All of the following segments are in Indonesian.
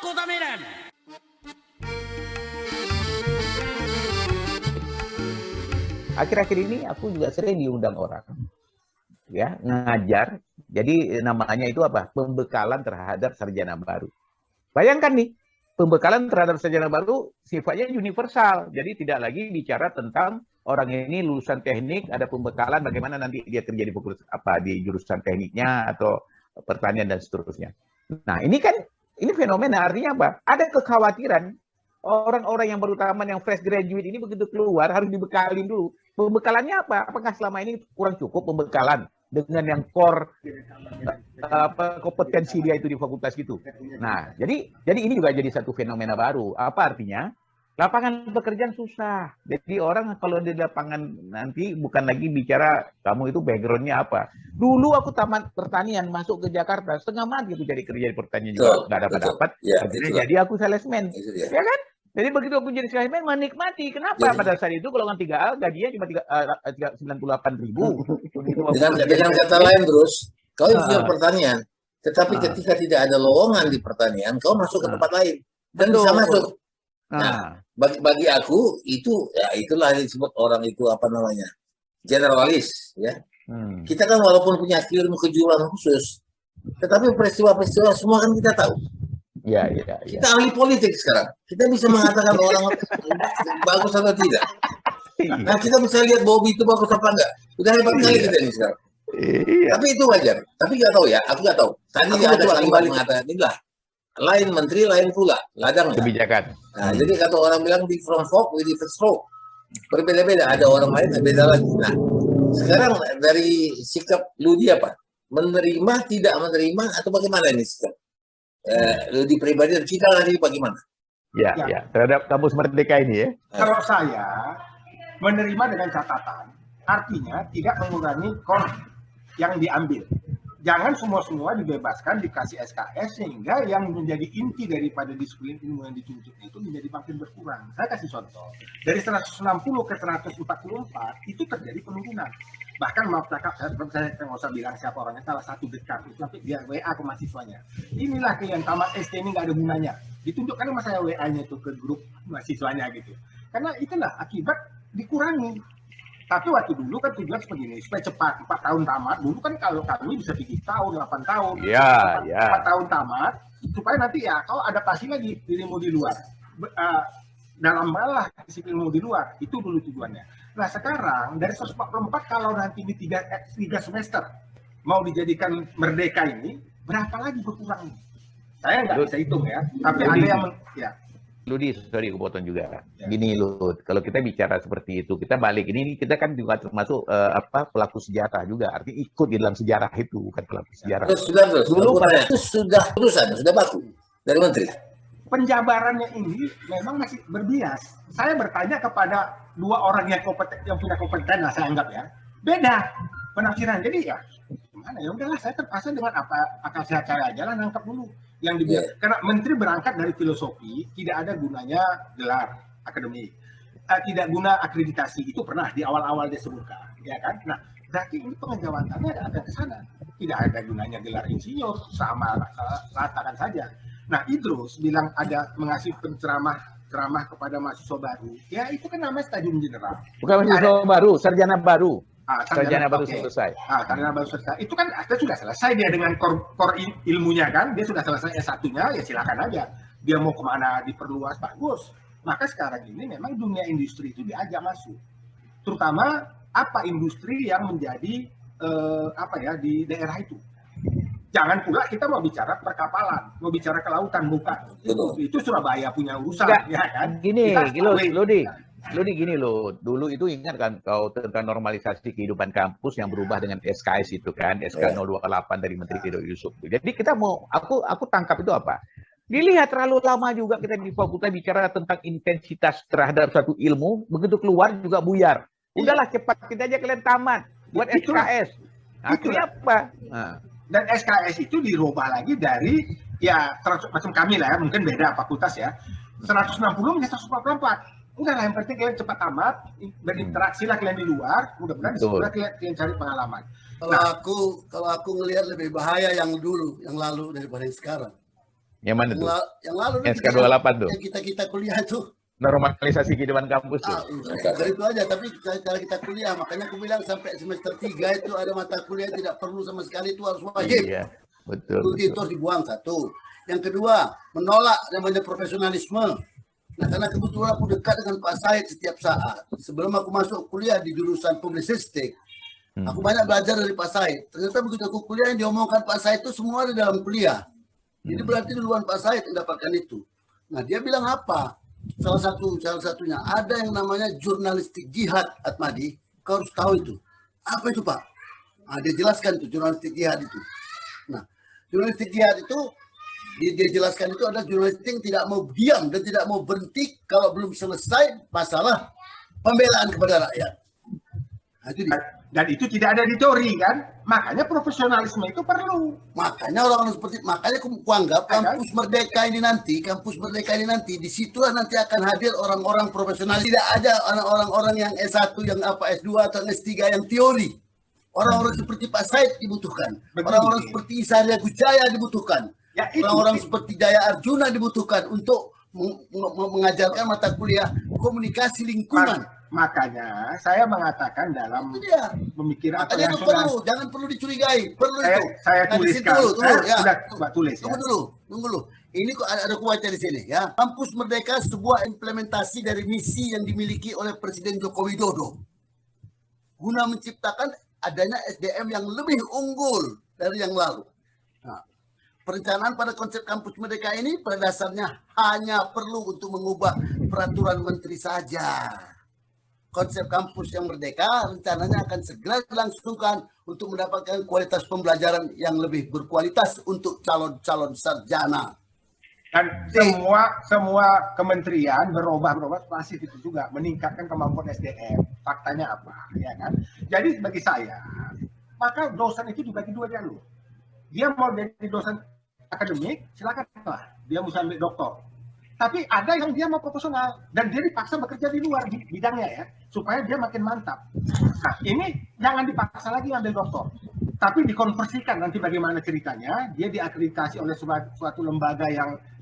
Kota Medan. Akhir-akhir ini aku juga sering diundang orang, ya, ngajar. Jadi namanya itu apa? Pembekalan terhadap sarjana baru. Bayangkan nih, pembekalan terhadap sarjana baru sifatnya universal. Jadi tidak lagi bicara tentang orang ini lulusan teknik, ada pembekalan bagaimana nanti dia kerja di di jurusan tekniknya atau pertanian dan seterusnya. Nah, ini fenomena artinya apa? Ada kekhawatiran orang-orang yang baru taman yang fresh graduate ini begitu keluar harus dibekalin dulu. Pembekalannya apa? Apakah selama ini kurang cukup pembekalan dengan yang core kompetensi dia itu di fakultas gitu. Nah, jadi ini juga jadi satu fenomena baru. Apa artinya? Lapangan pekerjaan susah. Jadi orang kalau di lapangan nanti bukan lagi bicara kamu itu backgroundnya apa. Dulu aku tamat pertanian masuk ke Jakarta setengah mati aku jadi kerja di pertanian juga nggak dapat. Ya, akhirnya jadi aku salesman, ya kan? Jadi begitu aku jadi salesman menikmati. Kenapa pada saat itu golongan 3A gajinya cuma 98.000. Dengan kata lain terus, kau ingin pertanian, tetapi ketika tidak ada lowongan di pertanian, kau masuk ke tempat lain dan bisa masuk. Nah, bagi aku itu ya itulah yang disebut orang itu apa namanya generalis ya. Kita kan walaupun punya ilmu kejuruan khusus, tetapi peristiwa-peristiwa semua kan kita tahu. Ya. Kita ahli politik sekarang. Kita bisa mengatakan orang bagus atau tidak. Nah, kita bisa lihat Bobby itu bagus apa enggak. Udah hebat kali kita ini sekarang. Iya. Tapi itu wajar. Tapi nggak tahu ya. Aku nggak tahu. Tadi ada kalimat mengatakan inilah. Lain menteri, lain pula. Ladang kebijakan. Nah, jadi kata orang bilang different folk with different stroke. Berbeda-beda. Ada orang lain, beda lagi. Nah, sekarang dari sikap Ludi apa? Menerima, tidak menerima, atau bagaimana ini sikap? Ludi pribadi dan kita lagi bagaimana? Ya, terhadap kampus Merdeka ini ya. Kalau saya menerima dengan catatan, artinya tidak mengurangi core yang diambil. Jangan semua dibebaskan, dikasih SKS, sehingga yang menjadi inti daripada disiplin ilmu yang dituntut itu menjadi makin berkurang. Saya kasih contoh, dari 160 ke 144 itu terjadi penurunan. Bahkan maaf cakap, saya nggak usah bilang siapa orangnya, salah satu dekat, tapi dia WA ke mahasiswanya. Inilah yang tamat ST ini nggak ada gunanya. Ditunjukkan sama saya WA-nya itu ke grup mahasiswanya gitu. Karena itulah akibat dikurangi. Tapi waktu dulu kan tujuan seperti ini, supaya cepat 4 tahun tamat. Dulu kan kalau kami bisa 7 tahun, 8 tahun, 4 tahun tamat, supaya nanti ya kau adaptasi lagi dirimu di luar. Dalam malah disiplinmu di luar, itu dulu tujuannya. Nah sekarang dari 144 kalau nanti di 3 semester mau dijadikan merdeka ini, berapa lagi berkurang? Saya nggak bisa hitung ya, tapi ada yang ya. Ludi, sorry aku potong juga. Gini Lud, kalau kita bicara seperti itu, kita balik. Ini kita kan juga termasuk pelaku sejarah juga. Artinya ikut di dalam sejarah itu, bukan pelaku sejarah. Terus, dulu pada itu sudah putusan, sudah baku dari menteri. Penjabarannya ini memang masih berbias. Saya bertanya kepada 2 orang yang punya kompeten, lah saya anggap ya. Beda penafsiran. Jadi ya, gimana ya udahlah saya terpaksa dengan apa akal sehat saya aja lah nangkap dulu. Karena menteri berangkat dari filosofi tidak ada gunanya gelar akademik, tidak guna akreditasi, itu pernah di awal-awal dia sebutkan, ya kan? Nah, berarti ini pengejawatannya ada ke sana, tidak ada gunanya gelar insinyur, sama ratakan saja. Nah, Idrus bilang ada mengasih ceramah kepada mahasiswa baru, ya itu kan namanya stadium general. Bukan mahasiswa baru, sarjana baru. Sarjana baru selesai. Sarjana baru selesai. Itu kan sudah selesai dia dengan core ilmunya kan. Dia sudah selesai S1-nya, ya silakan aja. Dia mau kemana diperluas, bagus. Maka sekarang ini memang dunia industri itu diajak masuk. Terutama apa industri yang menjadi di daerah itu. Jangan pula kita mau bicara perkapalan, mau bicara kelautan, bukan. Itu Surabaya punya urusan, ya kan? Gini, Ludi gini loh, dulu itu ingat kan kau tentang normalisasi kehidupan kampus yang berubah dengan SKS itu kan, SK 028 dari Menteri Kido Yusuf. Jadi kita aku tangkap itu apa? Dilihat terlalu lama juga kita di fakultas bicara tentang intensitas terhadap suatu ilmu, begitu keluar juga buyar. Udahlah cepat kita aja kalian tamat, buat SKS. Akhirnya apa? Dan SKS itu dirubah lagi dari ya macam kami lah ya, mungkin beda fakultas ya, 160 menjadi 144. Enggak lah, yang penting kalian cepat tamat, berinteraksi lah kalian di luar, mudah-mudahan setelah kalian cari pengalaman. Kalau aku ngelihat lebih bahaya yang dulu, yang lalu daripada yang sekarang. Yang mana tuh? Yang lalu SK28 tuh. yang kita kuliah tuh. Normalisasi kehidupan kampus tuh. Bukan itu aja, tapi cara kita kuliah, makanya aku bilang sampai semester 3 itu ada mata kuliah tidak perlu sama sekali, itu harus wajib. Iya, betul. Itu harus dibuang, satu. Yang kedua, menolak namanya profesionalisme. Nah, karena kebetulan aku dekat dengan Pak Said setiap saat. Sebelum aku masuk kuliah di jurusan publisistik, aku banyak belajar dari Pak Said. Ternyata begitu aku kuliah, yang diomongkan Pak Said itu semua ada dalam kuliah. Jadi berarti duluan Pak Said mendapatkan itu. Nah, dia bilang apa? Salah satunya ada yang namanya jurnalistik jihad, Atmadi. Kau harus tahu itu. Apa itu, Pak? Nah, dia jelaskan itu jurnalistik jihad itu. Nah, jurnalistik jihad itu dia jelaskan itu adalah jurnalistik yang tidak mau diam dan tidak mau berhenti kalau belum selesai masalah pembelaan kepada rakyat. Nah, itu dia. Dan itu tidak ada di teori kan, makanya profesionalisme itu perlu. Makanya orang-orang seperti, makanya aku anggap kampus Merdeka ini nanti disitulah nanti akan hadir orang-orang profesional. Tidak ada orang-orang yang S1, yang S2 atau S3 yang teori. Orang-orang seperti Pak Said dibutuhkan. Orang-orang seperti Isaria Gujaya dibutuhkan. Ya, orang-orang seperti Jaya Arjuna dibutuhkan untuk mengajarkan mata kuliah komunikasi lingkungan. Makanya saya mengatakan dalam pemikiran makanya itu perlu, jangan perlu dicurigai, perlu saya, itu. Saya tuliskan. Sudah tulis. Tunggu dulu. Ini kok ada kuatnya di sini ya. Kampus Merdeka sebuah implementasi dari misi yang dimiliki oleh Presiden Joko Widodo guna menciptakan adanya SDM yang lebih unggul dari yang lalu. Nah, perencanaan pada konsep kampus Merdeka ini pada dasarnya hanya perlu untuk mengubah peraturan menteri saja. Konsep kampus yang merdeka rencananya akan segera dilangsungkan untuk mendapatkan kualitas pembelajaran yang lebih berkualitas untuk calon-calon sarjana. Dan semua kementerian berubah pasti itu juga meningkatkan kemampuan SDM. Faktanya apa, ya kan? Jadi bagi saya, maka dosen itu juga dua jalur. Dia mau jadi dosen akademik, silakan lah. Dia bisa ambil doktor. Tapi ada yang dia mau profesional dan dia dipaksa bekerja di luar bidangnya ya, supaya dia makin mantap. Nah, ini jangan dipaksa lagi ambil doktor, tapi dikonversikan nanti bagaimana ceritanya. Dia diakreditasi oleh suatu lembaga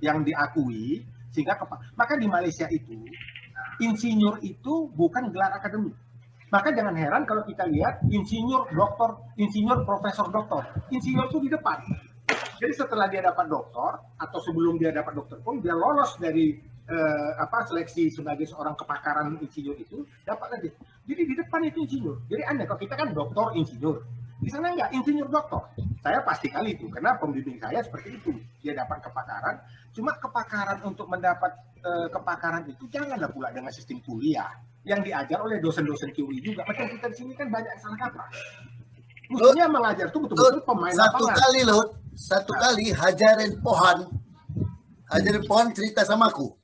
yang diakui, sehingga maka di Malaysia itu insinyur itu bukan gelar akademik. Maka jangan heran kalau kita lihat insinyur doktor, insinyur profesor doktor, insinyur itu di depan. Jadi setelah dia dapat doktor atau sebelum dia dapat doktor pun dia lolos dari seleksi sebagai seorang kepakaran insinyur itu dapat lagi. Jadi di depan itu insinyur. Jadi aneh kalau kita kan doktor insinyur. Di sana enggak insinyur doktor. Saya pasti kali itu karena pembimbing saya seperti itu. Dia dapat kepakaran. Cuma kepakaran untuk mendapat kepakaran itu janganlah pula dengan sistem kuliah yang diajar oleh dosen-dosen teori juga. Macam kita di sini kan banyak salah kaprah. Mestinya mengajar itu betul-betul pemain lapangan. Satu kali Hajarin Pohan cerita sama aku.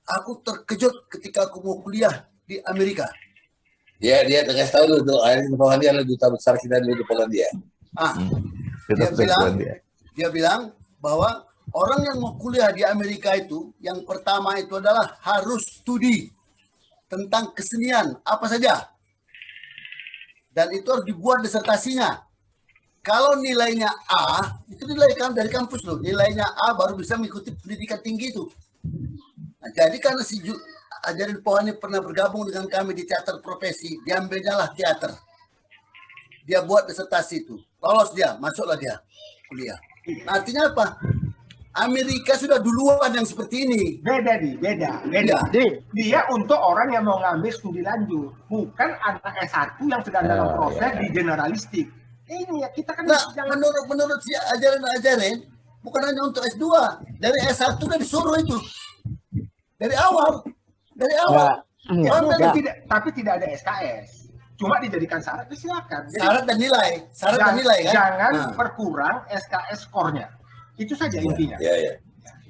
Aku terkejut ketika aku mau kuliah di Amerika. Dia kasih tahu dulu, Hajarin Pohan dia adalah duta besar kita dulu di Polandia. Dia bilang bahwa orang yang mau kuliah di Amerika itu, yang pertama itu adalah harus studi tentang kesenian apa saja. Dan itu harus dibuat disertasinya. Kalau nilainya A, itu nilai dari kampus loh. Nilainya A baru bisa mengikuti pendidikan tinggi itu. Nah, jadi karena si Hajarin Pohan ini pernah bergabung dengan kami di teater profesi, diambilnya lah teater. Dia buat disertasi itu. Lolos dia, masuklah dia kuliah. Nah, artinya apa? Amerika sudah duluan yang seperti ini. Beda. Dia untuk orang yang mau ngambil studi lanjut, bukan anak S1 yang sedang dalam proses di generalistik. Ini ya kita kan menurut si ajaran bukan hanya untuk S2. Dari S1 udah disuruh itu. Dari awal. Tapi tidak ada SKS. Cuma dijadikan syarat, silakan. Syarat dan nilai kan. Jangan berkurang SKS skornya. Itu saja intinya. Ya.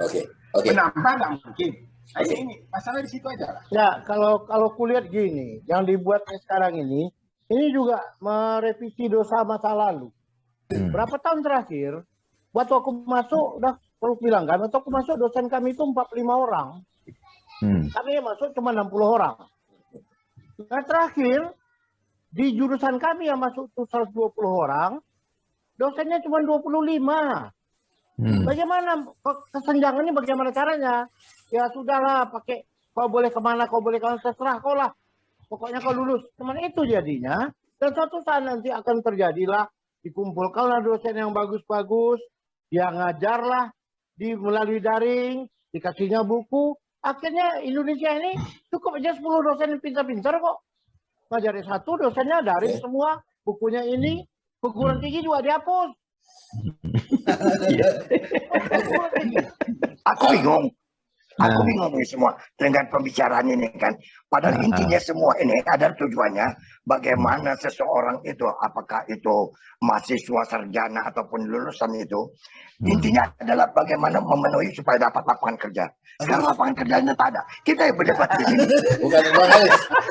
Oke. Menambah nggak mungkin. Nah, ini masalah di situ aja lah. Ya, kalau kulihat gini, yang dibuat sekarang ini juga merevisi dosa masa lalu. Berapa tahun terakhir, waktu aku masuk, udah perlu bilang kan, waktu aku masuk dosen kami itu 45 orang. Kami yang masuk cuma 60 orang. Nah terakhir, di jurusan kami yang masuk itu 120 orang, dosennya cuma 25. Bagaimana kesenjangannya, bagaimana caranya? Ya sudahlah, pakai kau boleh kemana, terserah kau lah. Pokoknya kau lulus. Cuman itu jadinya. Dan suatu saat nanti akan terjadilah, dikumpulkanlah dosen yang bagus-bagus, dia ngajarlah melalui daring, dikasihnya buku. Akhirnya Indonesia ini cukup aja 10 dosen yang pintar-pintar kok. Ngajarin satu, dosennya daring semua, bukunya ini, perguruan tinggi juga dihapus. Aku bingung. Aku bingung ini semua dengan pembicaraan ini kan. Padahal intinya semua ini ada tujuannya bagaimana seseorang itu, apakah itu mahasiswa sarjana ataupun lulusan itu, intinya adalah bagaimana memenuhi supaya dapat lapangan kerja. Sekarang lapangan kerjanya tak ada. Kita yang berdebat di sini. Bukan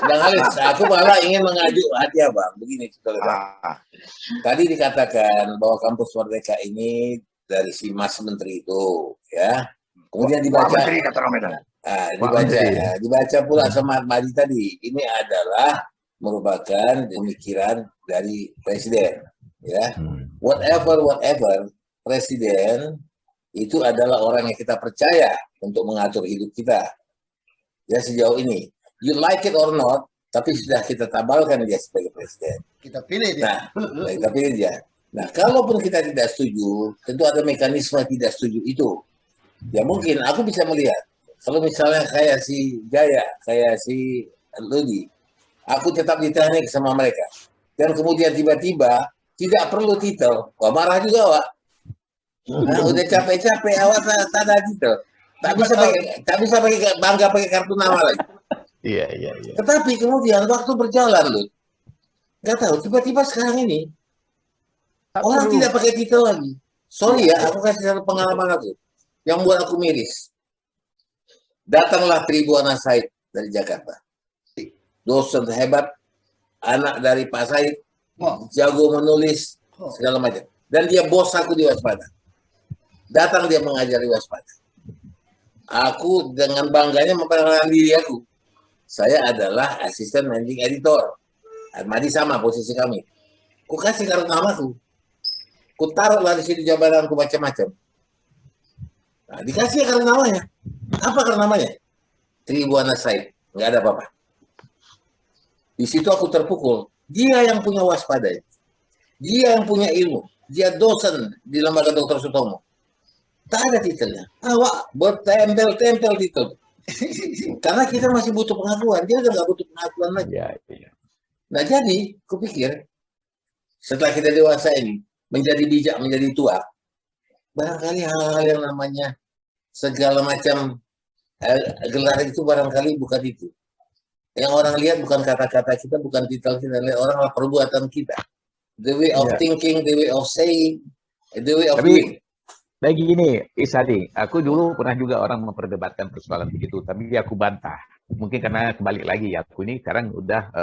Bang Halis, aku malah ingin mengaju hati Bang. Begini, tadi dikatakan bahwa kampus Merdeka ini dari si Mas Menteri itu, ya. Kemudian dibaca, dibaca pula sama Madi tadi. Ini adalah merupakan pemikiran dari presiden, ya. Whatever, presiden itu adalah orang yang kita percaya untuk mengatur hidup kita. Ya sejauh ini, you like it or not, tapi sudah kita tabalkan dia sebagai presiden. Kita pilih dia. Nah, kita pilih dia. Nah, kalaupun kita tidak setuju, tentu ada mekanisme tidak setuju itu. Ya mungkin aku bisa melihat kalau misalnya kayak si Jaya, kayak si Ludi, aku tetap di teknik sama mereka. Dan kemudian tiba-tiba tidak perlu titel, wah marah juga Wak. Nah, udah capek-capek awak tak ada titel, tak bisa pakai bangga pakai kartu nama lagi. Iya. Tetapi kemudian waktu berjalan loh, nggak tahu tiba-tiba sekarang ini orang tidak pakai titel lagi. Sorry ya, aku kasih satu pengalaman aku yang buat aku miris. Datanglah Tribuana Said dari Jakarta. Dosen hebat, anak dari Pak Said, jago menulis, segala macam. Dan dia bos aku di Waspada. Datang dia mengajar di Waspada. Aku dengan bangganya memperkenalkan diri aku. Saya adalah asisten managing editor. Madi sama posisi kami. Ku kasih kartu namaku. Ku taruhlah di situ jabatanku macam-macam. Nah, dikasih kartu namanya. Apa kartu namanya? Tribuana Said. Nggak ada apa-apa. Di situ aku terpukul. Dia yang punya Waspada. Dia yang punya ilmu. Dia dosen di Lembaga Dr. Sutomo. Tak ada titelnya. Awak bertempel-tempel titel. Karena kita masih butuh pengakuan. Dia udah nggak butuh pengakuan lagi. Iya. Nah jadi, kupikir setelah kita dewasa ini, menjadi bijak, menjadi tua, barangkali hal-hal yang namanya segala macam gelar itu barangkali bukan itu. Yang orang lihat bukan kata-kata kita, bukan titel kita, lihat orang perbuatan kita. The way of thinking, the way of saying, the way of doing. Begini, Isadi, aku dulu pernah juga orang memperdebatkan persoalan begitu, tapi aku bantah. Mungkin karena kebalik lagi, aku ini sekarang udah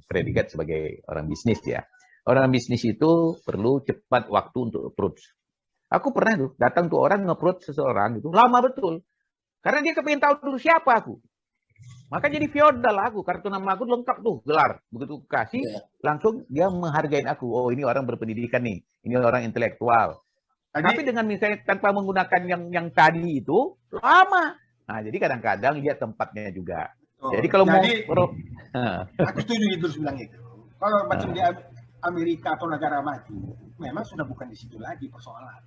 predikat sebagai orang bisnis ya. Orang bisnis itu perlu cepat waktu untuk approach. Aku pernah tuh datang tuh orang nge-approach seseorang itu lama betul. Karena dia kepingin tahu dulu siapa aku. Maka jadi feodal aku, kartu nama aku lengkap tuh, gelar. Begitu kasih, langsung dia menghargai aku. Oh ini orang berpendidikan nih, ini orang intelektual. Tapi dengan misalnya tanpa menggunakan yang tadi itu, lama. Nah jadi kadang-kadang lihat tempatnya juga. Jadi kalau aku setuju itu bilang itu. Kalau macam di Amerika atau negara maju, memang sudah bukan di situ lagi persoalan.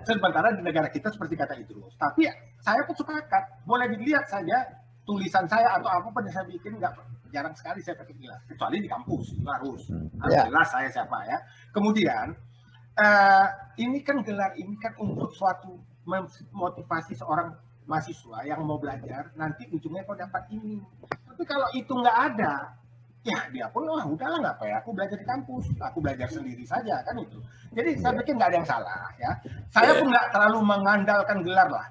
Sementara di negara kita seperti kata itu. Tapi saya pun sepakat, boleh dilihat saja tulisan saya atau apapun yang saya bikin, jarang sekali saya pakai gelar, kecuali di kampus harus jelas saya siapa ya. Kemudian ini kan gelar ini kan untuk suatu motivasi seorang mahasiswa yang mau belajar, nanti ujungnya kau dapat ini. Tapi kalau itu nggak ada, ya dia pun udahlah nggak apa ya, aku belajar di kampus, aku belajar sendiri saja kan itu. Jadi saya pikir nggak ada yang salah ya. Saya pun nggak terlalu mengandalkan gelar lah.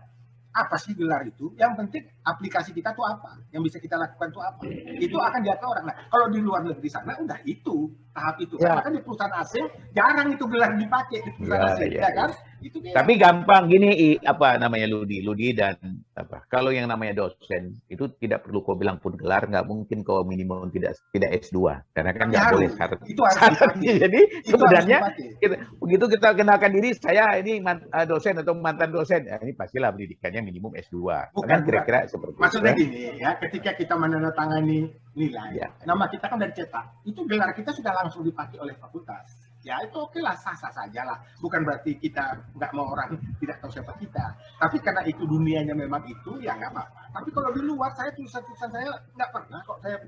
Apa sih gelar itu? Yang penting aplikasi kita tuh apa? Yang bisa kita lakukan tuh apa? Itu akan diatur orang. Nah, kalau di luar negeri sana udah itu tahap itu. Karena kan di perusahaan asing jarang itu gelar dipakai di perusahaan asing, ya kan? Itu dia. Tapi gampang gini, apa namanya Ludi dan apa kalau yang namanya dosen itu tidak perlu kau bilang pun gelar, nggak mungkin kau minimum tidak S2 karena kan nggak boleh syarat. Itu harus dipakai. Jadi Itu sebenarnya harus dipakai. begitu kita kenalkan diri, saya ini dosen atau mantan dosen, ini pastilah pendidikannya minimum S2. Bukan, Kan kira-kira seperti maksudnya itu. gini ya, ketika kita menandatangani nilai, Ya. nama kita kan dari cetak, itu gelar kita sudah langsung dipakai oleh fakultas. Ya itu oke lah, sah-sah saja lah. Bukan berarti kita nggak mau orang tidak tahu siapa kita. Tapi karena itu dunianya memang itu, ya nggak apa-apa. Tapi kalau di luar, saya tulisan-tulisan saya nggak pernah kok saya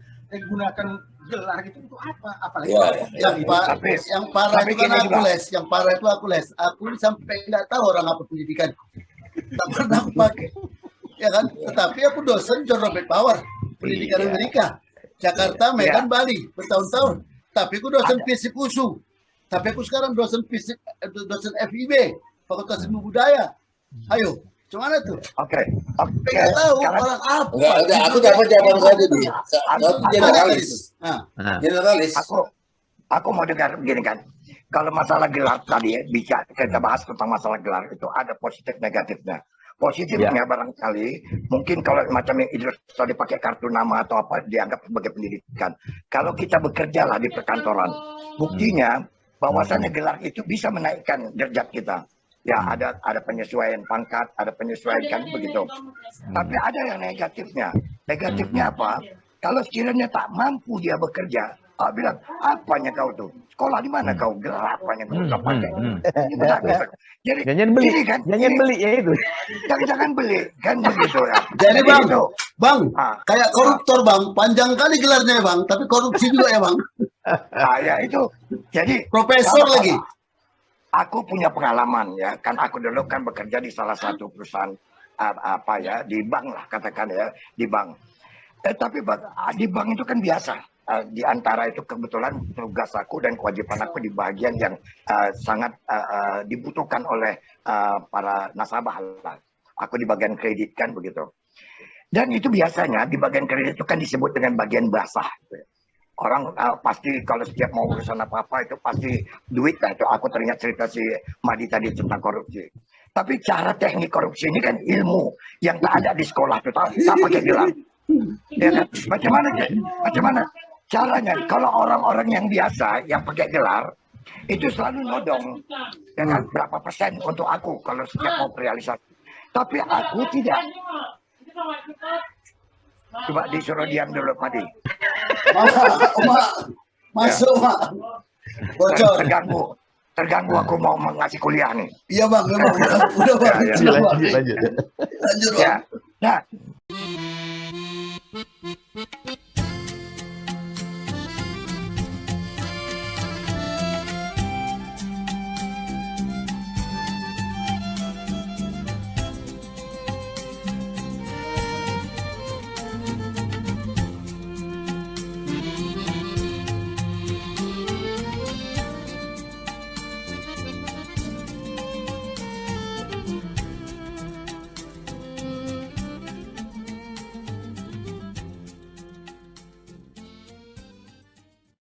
gunakan gelar gitu untuk apa? Apalagi Ya, kalau Yang parah tapi itu kan gini aku juga. les. Yang parah itu aku les. Aku sampai nggak tahu orang apa pendidikan. Tak pernah aku pakai. Ya kan? Tetapi aku dosen John Robert Power, pendidikan Iya. Amerika, Jakarta, Medan, Bali, bertahun-tahun. Tapi aku dosen fisik USU. Tapi aku sekarang dosen fisik, dosen FIB, Fakultas Ilmu Budaya. Ayo, gimana tuh? Oke. Nggak tahu orang apa. Enggak, aku dapat jawaban kau tadi. Kau tuh generalis. Nah, Nah, Generalis. Aku mau dengar begini kan. Kalau masalah gelar tadi bisa kita bahas tentang masalah gelar itu ada positif negatifnya. Positifnya barangkali mungkin kalau macam yang Idrus tadi pakai kartu nama atau apa dianggap sebagai pendidikan. Kalau kita bekerja lah di perkantoran, buktinya bahwasannya gelar itu bisa menaikkan derajat kita. Ya ada penyesuaian pangkat, ada penyesuaian kan begitu. Tapi ada yang negatifnya. Negatifnya apa? Kalau sekiranya tak mampu dia bekerja, bilang apanya kau tuh? Sekolah di mana kau? Gelar apanya kau nggak pakai? Ini benar. Jadi jangan beli, ini kan, jangan beli ya itu. jangan beli kan begitu ya. jadi bang, itu. bang, Ah. kayak koruptor bang, panjang kali gelarnya ya bang, tapi korupsi juga ya bang. Ya itu. Jadi Profesor kalau lagi. Aku punya pengalaman ya, kan aku dulu kan bekerja di salah satu perusahaan apa ya, di bank lah katakan ya, di bank. Tapi di bank itu kan biasa. Di antara itu kebetulan tugas aku dan kewajiban aku di bagian yang sangat dibutuhkan oleh para nasabah lah. Aku di bagian kredit kan begitu. Dan itu biasanya di bagian kredit itu kan disebut dengan bagian basah. Orang pasti kalau setiap mau urusan apa-apa itu pasti duit lah itu. Aku teringat cerita si Madi tadi tentang korupsi. Tapi cara teknik korupsi ini kan ilmu yang tak ada di sekolah itu tak pakai gelar. Ya kan? Bagaimana caranya? Kalau orang-orang yang biasa yang pakai gelar itu selalu nodong, ya kan? Berapa persen untuk aku kalau setiap mau realisasi. Tapi aku tidak. Coba disuruh diam dulu, Madi. Masuk mak. Bocor. Terganggu aku mau ngasih kuliah nih. Iya bang, memang udah bang. Ya, Sudah, Bang. Lanjut. Lanjut bang. Ya. Nah,